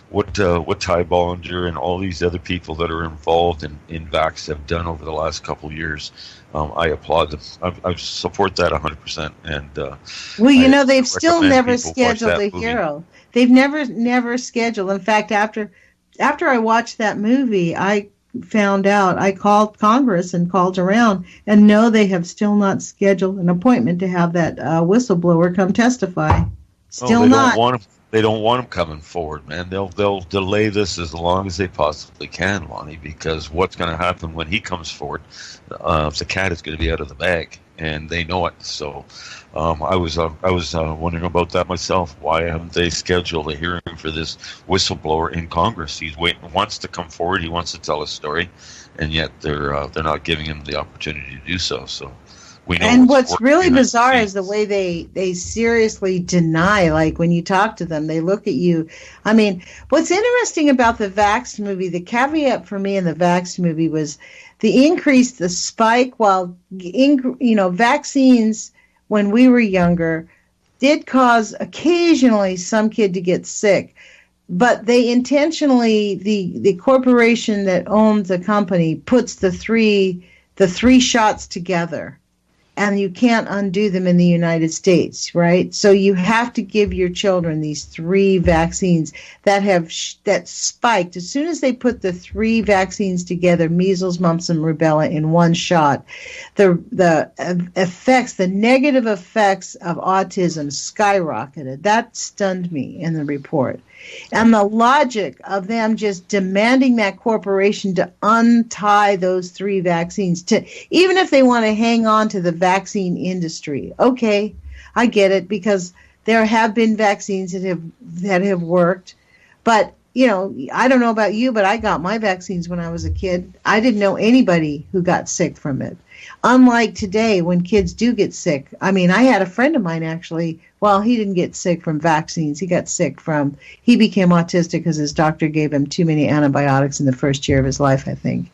what Ty Bollinger and all these other people that are involved in Vax have done over the last couple of years, I applaud them. I support that 100%. And well, you know, they've I still recommend never people watch scheduled that a movie. hero. They've never scheduled. In fact, after I watched that movie, I found out. I called Congress and called around, and no, they have still not scheduled an appointment to have that whistleblower come testify. Still not. They don't want him coming forward, man. They'll delay this as long as they possibly can, Lonnie, because what's going to happen when he comes forward? The cat is going to be out of the bag, and they know it. So, I was wondering about that myself. Why haven't they scheduled a hearing for this whistleblower in Congress? He's wants to come forward. He wants to tell a story, and yet they're not giving him the opportunity to do so. So. And what's really bizarre is the way they seriously deny, like when you talk to them, they look at you. I mean, what's interesting about the Vaxxed movie, the caveat for me in the Vaxxed movie was the spike, while, vaccines when we were younger did cause occasionally some kid to get sick. But they intentionally, the corporation that owns the company puts the three shots together. And you can't undo them in the United States, right? So you have to give your children these 3 vaccines that spiked. As soon as they put the 3 vaccines together, measles, mumps, and rubella in one shot, the effects, the negative effects of autism skyrocketed. That stunned me in the report. And the logic of them just demanding that corporation to untie those 3 vaccines, even if they want to hang on to the vaccine industry. Okay, I get it, because there have been vaccines that have worked. But, I don't know about you, but I got my vaccines when I was a kid. I didn't know anybody who got sick from it. Unlike today, when kids do get sick. I mean, I had a friend of mine actually. Well, he didn't get sick from vaccines. He became autistic because his doctor gave him too many antibiotics in the first year of his life, I think.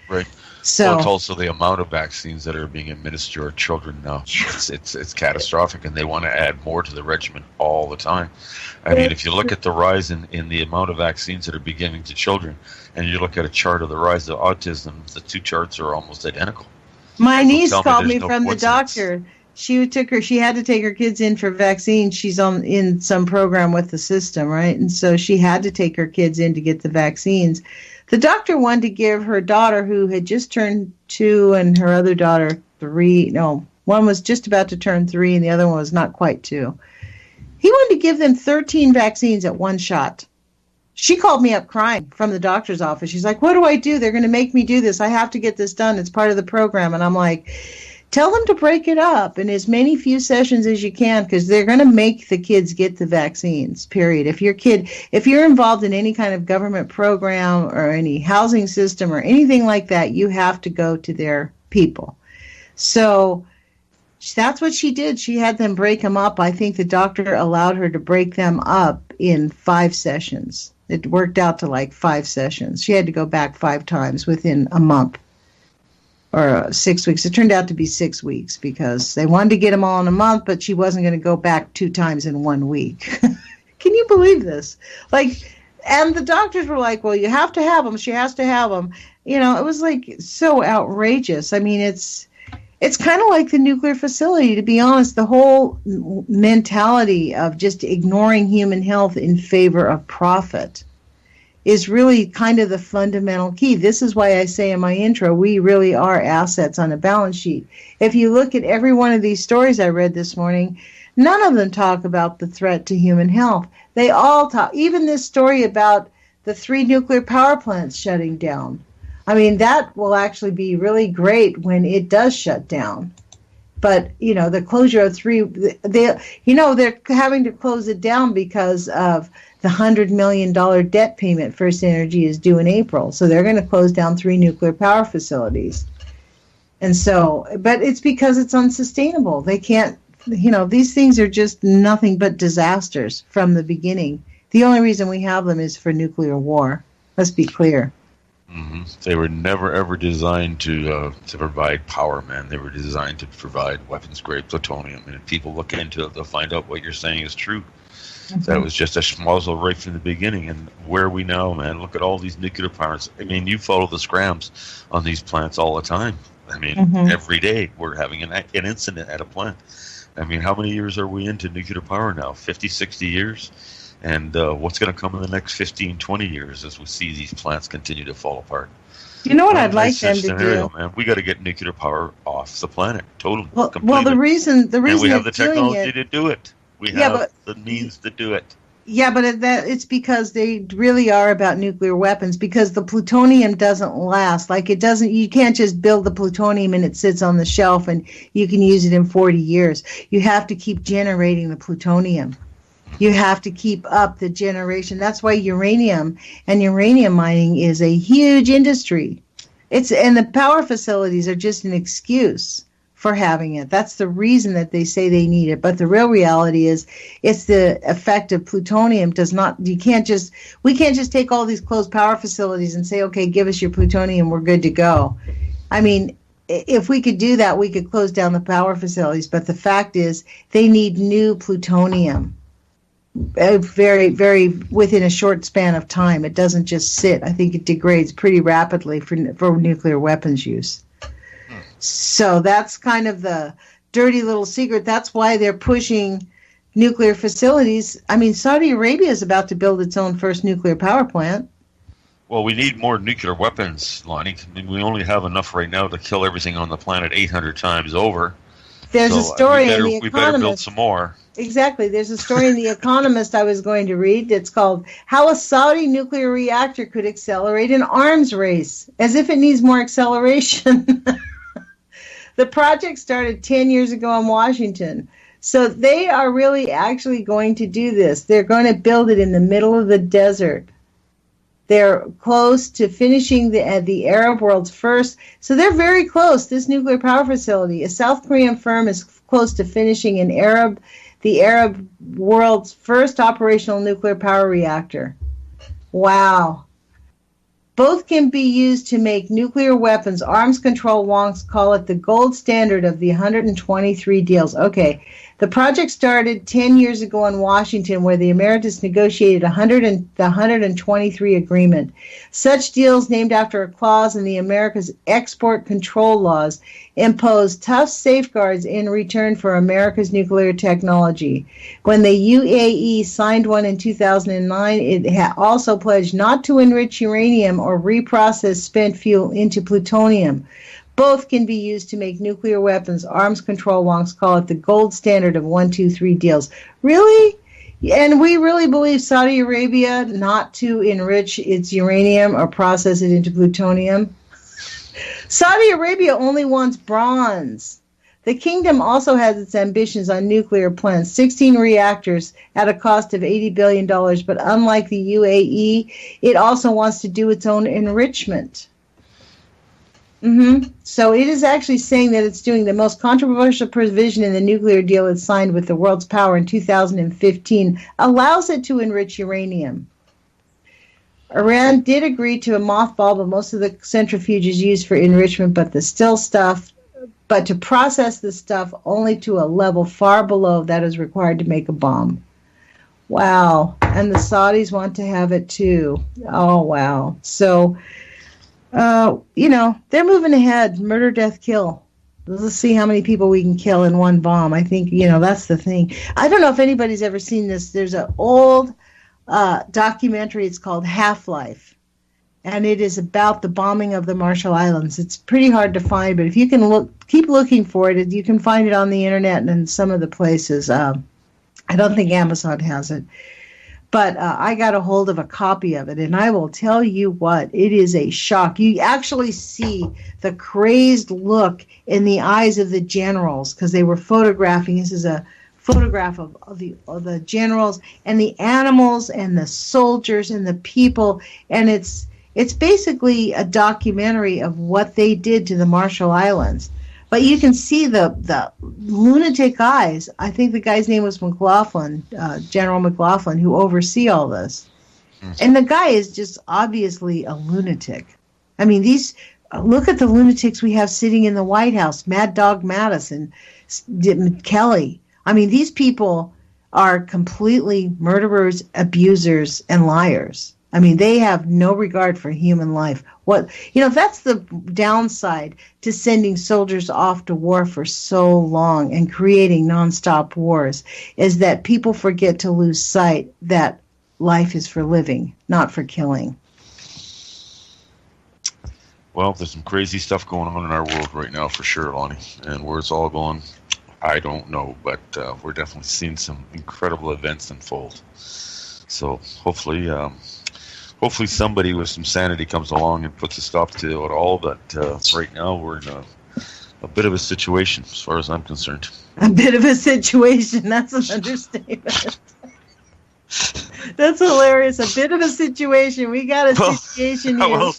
Right. So well, it's also the amount of vaccines that are being administered to children now. It's catastrophic, and they want to add more to the regimen all the time. I mean, if you look at the rise in the amount of vaccines that are being given to children, and you look at a chart of the rise of autism, the 2 charts are almost identical. My niece called me from the doctor. She had to take her kids in for vaccines. She's in some program with the system, right? And so she had to take her kids in to get the vaccines. The doctor wanted to give her daughter, who had just turned 2, and her other daughter 3. No, one was just about to turn 3, and the other one was not quite 2. He wanted to give them 13 vaccines at one shot. She called me up crying from the doctor's office. She's like, what do I do? They're going to make me do this. I have to get this done. It's part of the program. And I'm like, tell them to break it up in as many few sessions as you can, because they're going to make the kids get the vaccines, period. If you're involved in any kind of government program or any housing system or anything like that, you have to go to their people. So that's what she did. She had them break them up. I think the doctor allowed her to break them up in 5 sessions. It worked out to like 5 sessions. She had to go back 5 times within a month or 6 weeks. It turned out to be 6 weeks because they wanted to get them all in a month, but she wasn't going to go back 2 times in 1 week. Can you believe this? And the doctors were like, well, you have to have them. She has to have them. It was like so outrageous. I mean, it's kind of like the nuclear facility, to be honest. The whole mentality of just ignoring human health in favor of profit is really kind of the fundamental key. This is why I say in my intro, we really are assets on a balance sheet. If you look at every one of these stories I read this morning, none of them talk about the threat to human health. They all talk, even this story about the 3 nuclear power plants shutting down. I mean, that will actually be really great when it does shut down. But, the closure of 3, they're having to close it down because of the $100 million debt payment First Energy is due in April. So they're going to close down 3 nuclear power facilities. And so, but it's because it's unsustainable. They can't, these things are just nothing but disasters from the beginning. The only reason we have them is for nuclear war. Let's be clear. Mm-hmm. They were never ever designed to provide power, man. They were designed to provide weapons-grade plutonium. And if people look into it, they'll find out what you're saying is true. Mm-hmm. That was just a schmozzle right from the beginning. And where are we now, man? Look at all these nuclear plants. I mean, you follow the scrams on these plants all the time. I mean, every day we're having an incident at a plant. I mean, how many years are we into nuclear power now? 50, 60 years? And what's going to come in the next 15, 20 years as we see these plants continue to fall apart? You know what I'd like them to do? Man. We got to get nuclear power off the planet, totally. Well, the reason and we have the technology to do it. We have the means to do it. Yeah, but it's because they really are about nuclear weapons, because the plutonium doesn't last. Like, it doesn't, you can't just build the plutonium and it sits on the shelf and you can use it in 40 years. You have to keep generating the plutonium. You have to keep up the generation. That's why uranium and uranium mining is a huge industry. And the power facilities are just an excuse for having it. That's the reason that they say they need it. But the real reality is, it's the effect of plutonium we can't just take all these closed power facilities and say, okay, give us your plutonium, we're good to go. I mean, if we could do that, we could close down the power facilities. But the fact is, they need new plutonium. Very, very within a short span of time. It doesn't just sit. I think it degrades pretty rapidly for nuclear weapons use. So that's kind of the dirty little secret. That's why they're pushing nuclear facilities. I mean, Saudi Arabia is about to build its own first nuclear power plant. Well, we need more nuclear weapons, Lonnie. I mean, we only have enough right now to kill everything on the planet 800 times over. There's a story in The Economist. We better build some more. Exactly. There's a story in The Economist I was going to read. It's called How a Saudi Nuclear Reactor Could Accelerate an Arms Race, as if it needs more acceleration. The project started 10 years ago in Washington. So they are really actually going to do this. They're going to build it in the middle of the desert. They're close to finishing the Arab world's first. So they're very close, this nuclear power facility. A South Korean firm is close to finishing the Arab world's first operational nuclear power reactor. Wow. Both can be used to make nuclear weapons. Arms control wonks call it the gold standard of the 123 deals. Okay, the project started 10 years ago in Washington, where the Americans negotiated the 123 agreement. Such deals, named after a clause in the America's export control laws, impose tough safeguards in return for America's nuclear technology. When the UAE signed one in 2009, it also pledged not to enrich uranium or reprocess spent fuel into plutonium. Both can be used to make nuclear weapons. Arms control wonks call it the gold standard of 123 deals. Really? And we really believe Saudi Arabia not to enrich its uranium or process it into plutonium? Saudi Arabia only wants bronze. The kingdom also has its ambitions on nuclear plants, 16 reactors at a cost of $80 billion, but unlike the UAE, it also wants to do its own enrichment. So it is actually saying that it's doing the most controversial provision in the nuclear deal it signed with the world's power in 2015, allows it to enrich uranium. Iran did agree to a mothball, but most of the centrifuge is used for enrichment, but to process the stuff only to a level far below that is required to make a bomb. Wow. And the Saudis want to have it too. Oh, wow. So, they're moving ahead. Murder, death, kill. Let's see how many people we can kill in one bomb. I think, that's the thing. I don't know if anybody's ever seen this. There's an old documentary. It's called Half-Life. And it is about the bombing of the Marshall Islands. It's pretty hard to find, but if you can keep looking for it, you can find it on the internet and in some of the places. I don't think Amazon has it. But I got a hold of a copy of it, and I will tell you what, it is a shock. You actually see the crazed look in the eyes of the generals because they were photographing. This is a photograph of the generals and the animals and the soldiers and the people, and it's basically a documentary of what they did to the Marshall Islands. But you can see the lunatic eyes. I think the guy's name was McLaughlin, General McLaughlin, who oversee all this. And the guy is just obviously a lunatic. I mean, look at the lunatics we have sitting in the White House. Mad Dog Madison, Kelly. I mean, these people are completely murderers, abusers, and liars. I mean, they have no regard for human life. That's the downside to sending soldiers off to war for so long and creating nonstop wars, is that people forget to lose sight that life is for living, not for killing. Well, there's some crazy stuff going on in our world right now for sure, Lonnie. And where it's all going, I don't know. But we're definitely seeing some incredible events unfold. So hopefully somebody with some sanity comes along and puts a stop to it all. But right now we're in a bit of a situation as far as I'm concerned. A bit of a situation. That's an understatement. That's hilarious. A bit of a situation. We got a situation here. We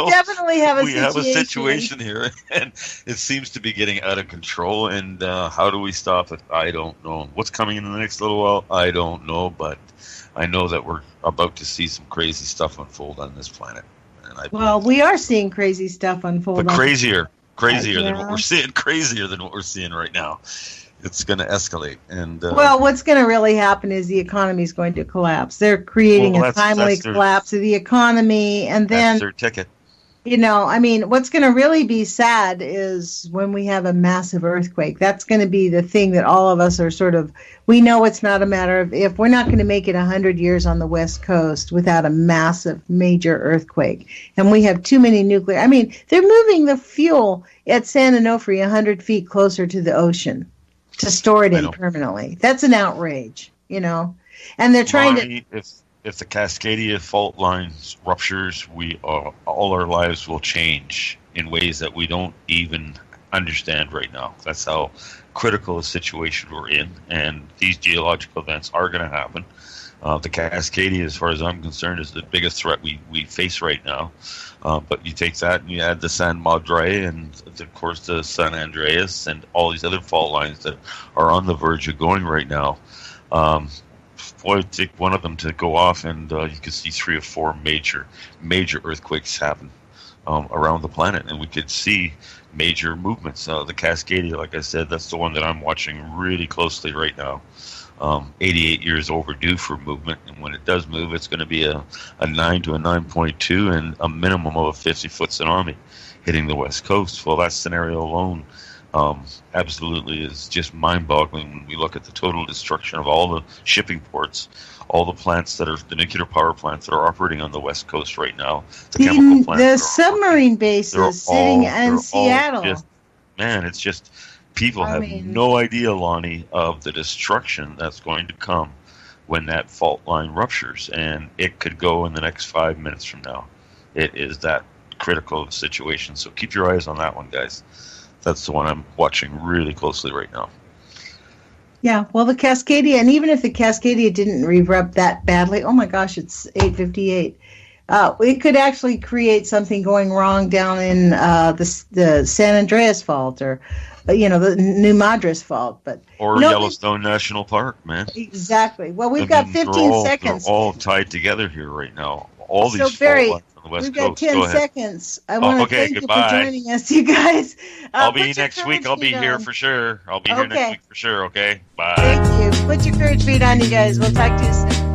definitely have a situation. We have a situation here, and it seems to be getting out of control. And how do we stop it? I don't know. What's coming in the next little while? I don't know. But I know that we're about to see some crazy stuff unfold on this planet. And we are seeing crazy stuff unfold. But crazier than what we're seeing. Crazier than what we're seeing right now. It's going to escalate. And what's going to really happen is the economy is going to collapse. They're creating a timely collapse of the economy, and then that's their ticket. What's going to really be sad is when we have a massive earthquake. That's going to be the thing that all of us are we know it's not a matter of if. We're not going to make it 100 years on the West Coast without a massive, major earthquake. And we have too many nuclear. They're moving the fuel at San Onofre 100 feet closer to the ocean to store it in permanently. That's an outrage, And they're trying to... If the Cascadia fault lines ruptures, all our lives will change in ways that we don't even understand right now. That's how critical a situation we're in, and these geological events are going to happen. The Cascadia, as far as I'm concerned, is the biggest threat we face right now. But you take that and you add the San Madre and, of course, the San Andreas and all these other fault lines that are on the verge of going right now. Take one of them to go off, and you could see 3 or 4 major earthquakes happen around the planet, and we could see major movements. The Cascadia, like I said, that's the one that I'm watching really closely right now. 88 years overdue for movement, and when it does move, it's going to be a 9 to a 9.2 and a minimum of a 50-foot tsunami hitting the West Coast. Well, that scenario alone absolutely is just mind-boggling when we look at the total destruction of all the shipping ports, all the plants the nuclear power plants that are operating on the West Coast right now, the chemical plants, the submarine bases sitting in Seattle. It's just people have no idea, Lonnie, of the destruction that's going to come when that fault line ruptures, and it could go in the next 5 minutes from now. It is that critical of a situation, so keep your eyes on that one, guys. That's the one I'm watching really closely right now. Yeah, well, the Cascadia, and even if the Cascadia didn't erupt that badly, oh my gosh, it's 8:58. It could actually create something going wrong down in the San Andreas Fault, or the New Madras Fault, or Yellowstone National Park, man. Exactly. Well, we've got 15 seconds. They're all tied together here right now. All these fault lines. We've got 10 seconds. I want to thank you for joining us, you guys. I'll be next week. I'll be here for sure. I'll be here next week for sure, okay? Bye. Thank you. Put your courage feet on, you guys. We'll talk to you soon.